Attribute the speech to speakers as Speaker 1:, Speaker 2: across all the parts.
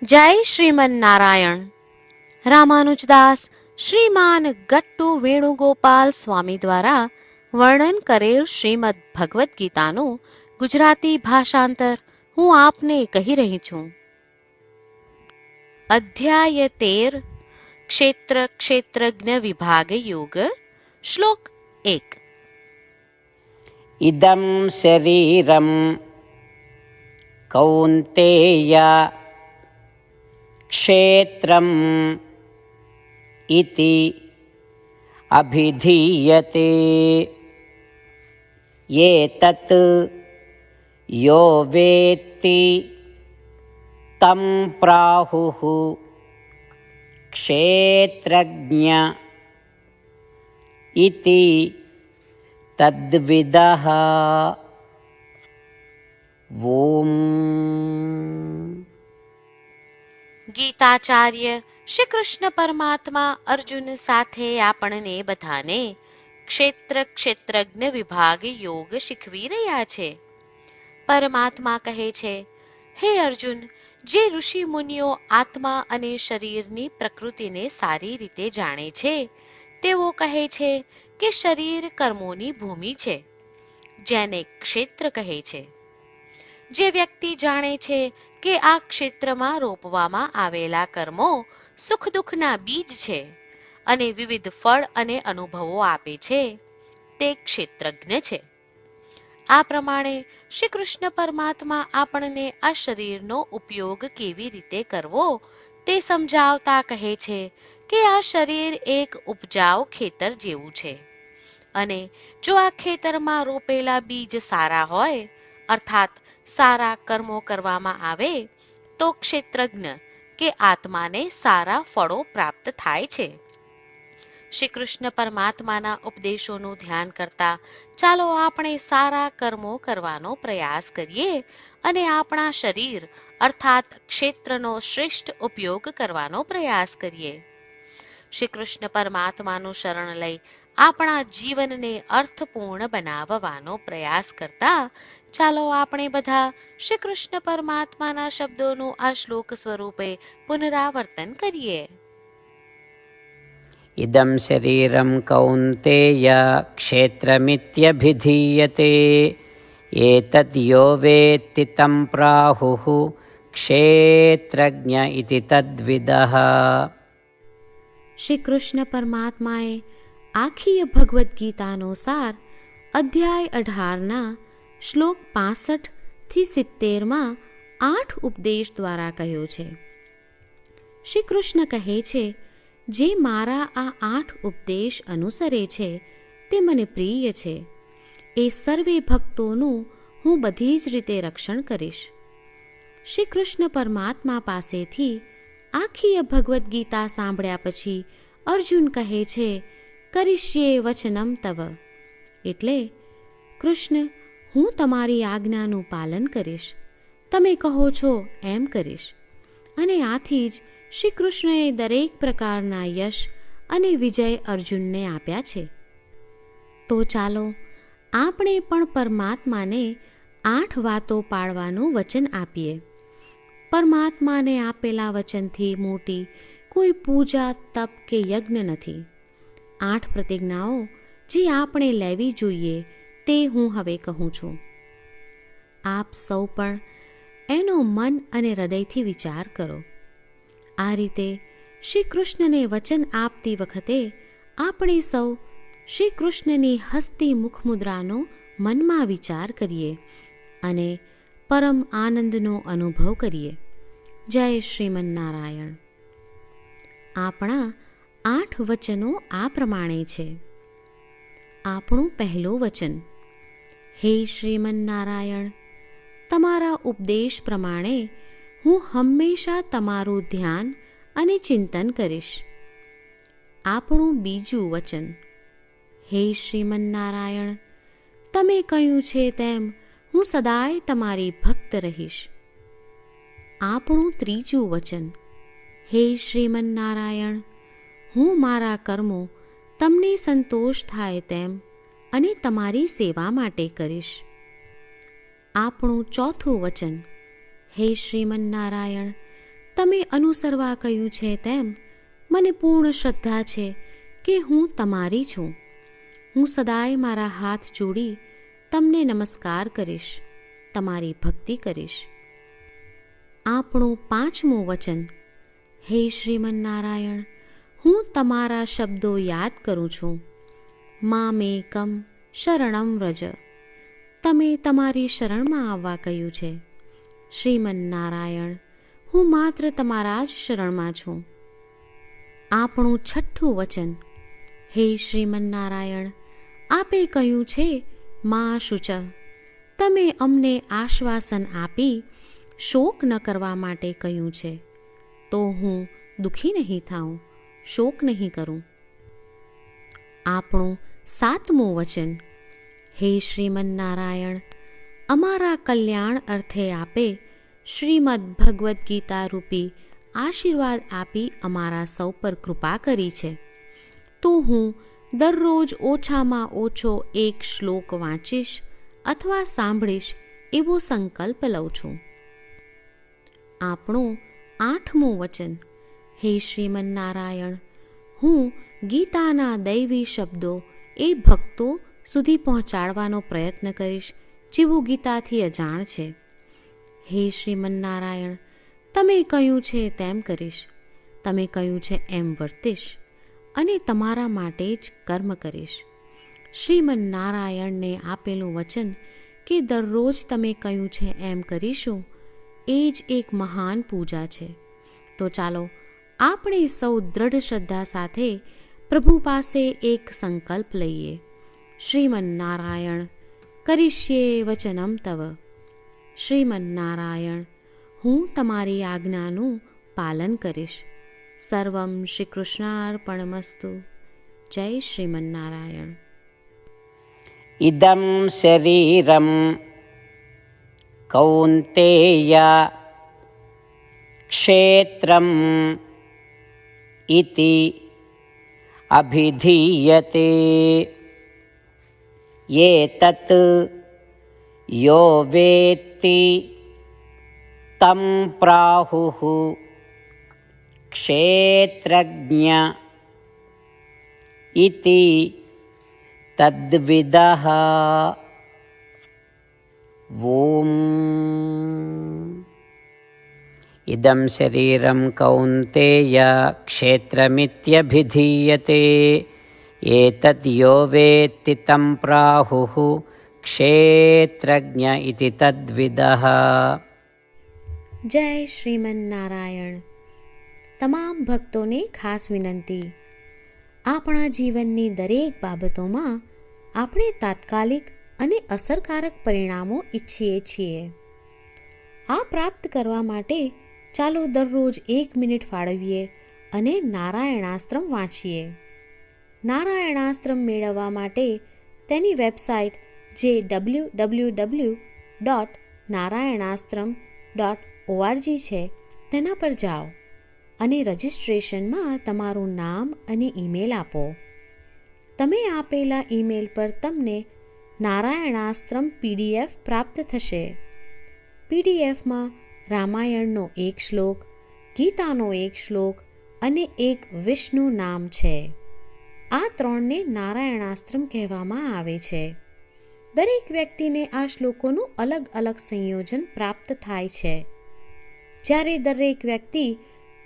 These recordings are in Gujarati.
Speaker 1: જય શ્રીમન નારાયણ. રામાનુજદાસ શ્રીમાન ગટ્ટુ વેણુગોપાલ સ્વામી દ્વારા વર્ણન કરેલ શ્રીમદ ભગવદ્ ગીતાનું ગુજરાતી ભાષાંતર હું આપને કહી રહી છું. અધ્યાય 13 ક્ષેત્ર ક્ષેત્રજ્ઞ વિભાગ યોગ. શ્લોક 1.
Speaker 2: ઇદં શરીરમ કૌંતેય ક્ષેત્રમ ઇતિ અભિધીયતે. એતત યો વેત્તિ तं પ્રાહુઃ ક્ષેત્રજ્ઞ ઇતિ તદ્વિદઃ. ઓમ.
Speaker 1: ગીતાચાર્ય શ્રી કૃષ્ણ પરમાત્મા અર્જુન સાથે આપણને બધાને ક્ષેત્ર ક્ષેત્રજ્ઞ વિભાગ યોગ શીખવી રહ્યા છે. પરમાત્મા કહે છે, હે અર્જુન, જે ઋષિ મુનિઓ આત્મા અને શરીરની પ્રકૃતિને સારી રીતે જાણે છે તેઓ કહે છે કે શરીર કર્મોની ભૂમિ છે, જેને ક્ષેત્ર કહે છે. જે વ્યક્તિ જાણે છે કે આ ક્ષેત્રમાં રોપવામાં આવેલા કર્મો સુખ દુઃખના બીજ છે અને વિવિધ ફળ અને અનુભવો આપે છે, તે ક્ષેત્રજ્ઞ છે. આ પ્રમાણે શ્રી કૃષ્ણ પરમાત્મા આપણને આ શરીરનો ઉપયોગ કેવી રીતે કરવો તે સમજાવતા કહે છે કે આ શરીર એક ઉપજાઉ ખેતર જેવું છે અને જો આ ખેતરમાં રોપેલા બીજ સારા હોય, અર્થાત સારા કર્મો કરવામાં આવે તો ક્ષેત્રજ્ઞ કે આત્માને સારા ફળો પ્રાપ્ત થાય છે. શ્રી કૃષ્ણ પરમાત્માના ઉપદેશોનું ધ્યાન કરતા ચાલો આપણે સારા કર્મો કરવાનો પ્રયાસ કરીએ અને આપણા શરીર અર્થાત ક્ષેત્રનો શ્રેષ્ઠ ઉપયોગ કરવાનો પ્રયાસ કરીએ. શ્રી કૃષ્ણ પરમાત્માનું શરણ લઈ આપણા જીવનને અર્થપૂર્ણ બનાવવાનો પ્રયાસ કરતા ચાલો આપણે બધા શ્રી કૃષ્ણ પરમાત્માના શબ્દોનું આ શ્લોક સ્વરૂપે પુનરાવર્તન કરીએ.
Speaker 2: ઇદં શરીરમ કૌંતેય ક્ષેત્રમિત્યભિધીયતે. એતદ યો વેત્તિ तं પ્રાહુઃ ક્ષેત્રજ્ઞ ઇતિ તદ્વિદઃ.
Speaker 1: શ્રી કૃષ્ણ પરમાત્માએ આખી ભગવદ્ ગીતાનો સાર અધ્યાય 18ના શ્લોક 65 થી 70માં 8 ઉપદેશ દ્વારા કહ્યો છે. શ્રી કૃષ્ણ કહે છે, જે મારા આ 8 ઉપદેશ અનુસરે છે તે મને પ્રિય છે. એ સર્વે ભક્તોનું હું બધી જ રીતે રક્ષણ કરીશ. શ્રી કૃષ્ણ પરમાત્મા પાસેથી આખી ભગવદ્ ગીતા સાંભળ્યા પછી અર્જુન કહે છે, કરિષ્યે વચનમ તવ. એટલે કૃષ્ણ, હું તમારી આજ્ઞાનું પાલન કરીશ, તમે કહો છો એમ કરીશ. અને આથી જ શ્રી કૃષ્ણએ દરેક પ્રકારના યશ અને વિજય અર્જુનને આપ્યા છે. તો ચાલો આપણે પણ પરમાત્માને 8 વાતો પાળવાનું વચન આપીએ. પરમાત્માને આપેલા વચનથી મોટી કોઈ પૂજા, તપ કે યજ્ઞ નથી. 8 પ્રતિજ્ઞાઓ જે આપણે લેવી જોઈએ તે હું હવે કહું છું. આપ સૌ પણ એનો મન અને હૃદયથી વિચાર કરો. આ રીતે શ્રી કૃષ્ણને વચન આપતી વખતે આપણે સૌ શ્રી કૃષ્ણની હસતી મુખમુદ્રાનો મનમાં વિચાર કરીએ અને પરમ આનંદનો અનુભવ કરીએ. જય શ્રીમન નારાયણ. આપણા 8 વચનો આ પ્રમાણે છે. આપણું પહેલું વચન, હે શ્રીમન નારાયણ, તમારા ઉપદેશ પ્રમાણે હું હંમેશા તમારું ધ્યાન અને ચિંતન કરીશ. આપણું બીજું વચન, હે શ્રીમન નારાયણ, તમે કહ્યું છે તેમ હું સદાય તમારી ભક્ત રહીશ. આપણું ત્રીજું વચન, હે શ્રીમન નારાયણ, હું મારા કર્મો તમને સંતોષ થાય તેમ અને તમારી સેવા માટે કરીશ. આપણું ચોથું વચન, હે શ્રીમન નારાયણ, તમે અનુસરવા કહ્યું છે તેમ મને પૂર્ણ શ્રદ્ધા છે કે હું તમારી છું. હું સદાય મારા હાથ જોડી તમને નમસ્કાર કરીશ, તમારી ભક્તિ કરીશ. આપણું 5મું વચન. હે શ્રીમન્નારાયણ, હું તમારા શબ્દો યાદ કરું છું. મામેકમ શરણમ વ્રજ. તમે તમારી શરણમાં આવવા કહ્યું છે. શ્રીમન્નારાયણ, હું માત્ર તમારા જ શરણમાં છું. આપણું 6થું વચન. હે શ્રીમન્નારાયણ, આપે કહ્યું છે મા શુચ. તમે અમને આશ્વાસન આપી શોક ન કરવા માટે કહ્યું છે, તો હું દુઃખી નહીં થાઉં, શોક નહીં કરું. આપણું 7મું વચન. હે શ્રીમન્નારાયણ, અમારા કલ્યાણ અર્થે આપે શ્રીમદ્ ભગવદ્ ગીતા રૂપી આશીર્વાદ આપી અમારા સૌ પર કૃપા કરી છે, તો હું દરરોજ ઓછામાં ઓછો 1 શ્લોક વાંચીશ અથવા સાંભળીશ એવો સંકલ્પ લઉં છું. આપણું 8મું વચન. હે શ્રીમન્નારાયણ, હું ગીતાના દૈવી શબ્દો એ ભક્તો સુધી પહોંચાડવાનો પ્રયત્ન કરીશ જેઓ ગીતાથી અજાણ છે. હે શ્રીમન્નારાયણ, તમે કહ્યું છે તેમ કરીશ, તમે કહ્યું છે એમ વર્તીશ અને તમારા માટે જ કર્મ કરીશ. શ્રીમન્નારાયણને આપેલું વચન કે દરરોજ તમે કહ્યું છે એમ કરીશું, એ જ એક મહાન પૂજા છે. તો ચાલો આપણે સૌ દ્રઢ શ્રદ્ધા સાથે પ્રભુ પાસે એક સંકલ્પ લઈએ. શ્રીમન્નારાયણ, કરીશ્યે વચનમ તવ. શ્રીમન્નારાયણ, હું તમારી આજ્ઞાનું પાલન કરીશ. સર્વમ શ્રી કૃષ્ણાર્પણમસ્તુ. જય શ્રીમન્નારાયણ.
Speaker 2: ઇદં શરીરમ કૌંતેય ક્ષેત્રમ ઇતિ અભિધીયતે. એતત યો વેત્તિ तं પ્રાહુઃ ક્ષેત્રજ્ઞ ઇતિ તદ્વિદઃ. ઓમ. ઇદં શરીરમ કૌંતેય ક્ષેત્રમિત્યભિધીયતે. એતદ્ યો વેત્તિ तं પ્રાહુઃ ક્ષેત્રજ્ઞ ઇતિ તદ્વિદઃ.
Speaker 1: જય શ્રીમન્નારાયણ. તમામ ભક્તોને ખાસ વિનંતી. આપણા જીવનની દરેક બાબતોમાં આપણે તાત્કાલિક અને અસરકારક પરિણામો ઈચ્છીએ છીએ. આ પ્રાપ્ત કરવા માટે ચાલો દરરોજ 1 મિનિટ ફાળવીએ અને નારાયણાસ્ત્રમ વાંચીએ. નારાયણાસ્ત્રમ મેળવવા માટે તેની વેબસાઇટ જે www.narayanaastram.org છે તેના પર જાઓ અને રજિસ્ટ્રેશનમાં તમારું નામ અને ઈમેલ આપો. તમે આપેલા ઈમેલ પર તમને નારાયણાસ્ત્રમ PDF પ્રાપ્ત થશે. PDFમાં રામાયણનો 1 શ્લોક, ગીતાનો 1 શ્લોક અને 1 વિષ્ણુ નામ છે. આ 3ને નારાયણાસ્ત્રમ કહેવામાં આવે છે. દરેક વ્યક્તિને આ શ્લોકોનું અલગ અલગ સંયોજન પ્રાપ્ત થાય છે. જ્યારે દરેક વ્યક્તિ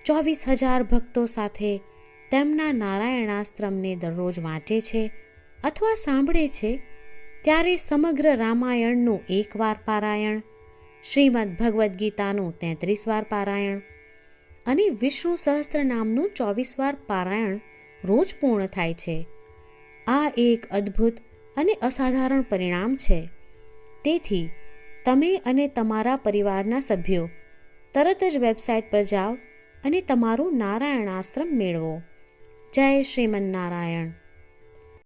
Speaker 1: 24,000 ભક્તો સાથે તેમના નારાયણાસ્ત્રમને દરરોજ વાંચે છે અથવા સાંભળે છે, ત્યારે સમગ્ર રામાયણનું 1 વાર પારાયણ, શ્રીમદ્ ભગવદ્ ગીતાનું 33 વાર પારાયણ અને વિષ્ણુ સહસ્ત્ર નામનું 24 વાર પારાયણ રોજ પૂર્ણ થાય છે. આ એક અદ્ભુત અને અસાધારણ પરિણામ છે. તેથી તમે અને તમારા પરિવારના સભ્યો તરત જ વેબસાઇટ પર જાઓ અને તમારું નારાયણાસ્ત્રમ મેળવો. જય શ્રીમન્નારાયણ.